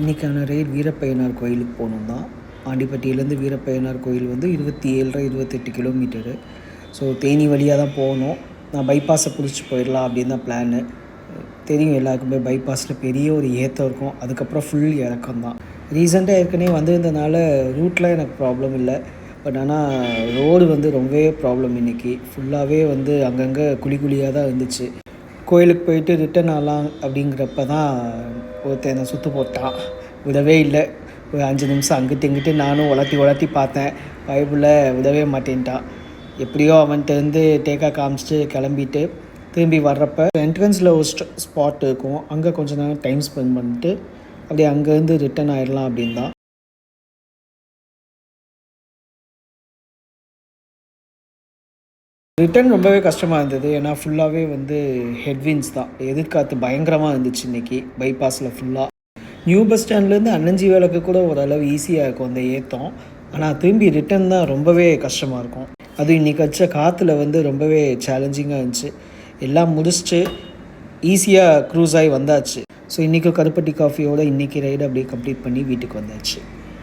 இன்றைக்கான ரைட் வீரப்பையனார் கோயிலுக்கு போகணும் தான். ஆண்டிப்பட்டியிலேருந்து வீரப்பையனார் கோயில் வந்து 27 28 கிலோமீட்டரு. ஸோ தேனி வழியாக தான் போகணும். நான் பைபாஸை பிடிச்சி போயிடலாம் அப்படின்னு தான் பிளானு. தெரியும் எல்லாருக்குமே பைபாஸில் பெரிய ஒரு ஏற்றம் இருக்கும், அதுக்கப்புறம் ஃபுல் இறக்கம் தான். ரீசெண்டாக ஏற்கனவே வந்திருந்தனால ரூட்டில் எனக்கு ப்ராப்ளம் இல்லை. பட் ஆனால் ரோடு வந்து ரொம்பவே ப்ராப்ளம். இன்றைக்கி ஃபுல்லாகவே வந்து அங்கங்கே குழி குழியாக தான் இருந்துச்சு. கோயிலுக்கு போயிட்டு ரிட்டன் ஆகலாம் அப்படிங்கிறப்ப தான் ஒருத்தன் என்னை சுற்று போட்டான். விடவே இல்லை. ஒரு 5 நிமிஷம் அங்கிட்டு இங்கிட்டு நானும் உலர்த்தி பார்த்தேன். பைபிளில் விடவே மாட்டேன்ட்டான். எப்படியோ அவன்கிட்ட டேக்கா காமிச்சிட்டு கிளம்பிட்டு திரும்பி வர்றப்போ என்ட்ரன்ஸில் ஒரு ஸ்பாட் இருக்கும், அங்கே கொஞ்சம் நேரம் டைம் ஸ்பெண்ட் பண்ணிட்டு அப்படியே அங்கேருந்து ரிட்டன் ஆகிடலாம் அப்படின்னு தான். ரிட்டன் ரொம்பவே கஷ்டமாக இருந்தது. ஏன்னா ஃபுல்லாகவே வந்து ஹெட்வின்ஸ் தான். எதிர்காற்று பயங்கரமாக இருந்துச்சு இன்றைக்கி பைபாஸில் ஃபுல்லாக. நியூ பஸ் ஸ்டாண்ட்லேருந்து அன்னஞ்சி வேலைக்கு கூட ஓரளவு ஈஸியாக இருக்கும் அந்த ஏற்றம். ஆனால் திரும்பி ரிட்டன் தான் ரொம்பவே கஷ்டமாக இருக்கும். அதுவும் இன்றைக்கி வச்ச காற்றுல வந்து ரொம்பவே சேலஞ்சிங்காக இருந்துச்சு. எல்லாம் முடிச்சுட்டு ஈஸியாக க்ரூஸ் ஆகி வந்தாச்சு. ஸோ இன்றைக்கி கருப்பட்டி காஃபியோடு இன்றைக்கி ரைடு அப்படியே கம்ப்ளீட் பண்ணி வீட்டுக்கு வந்தாச்சு.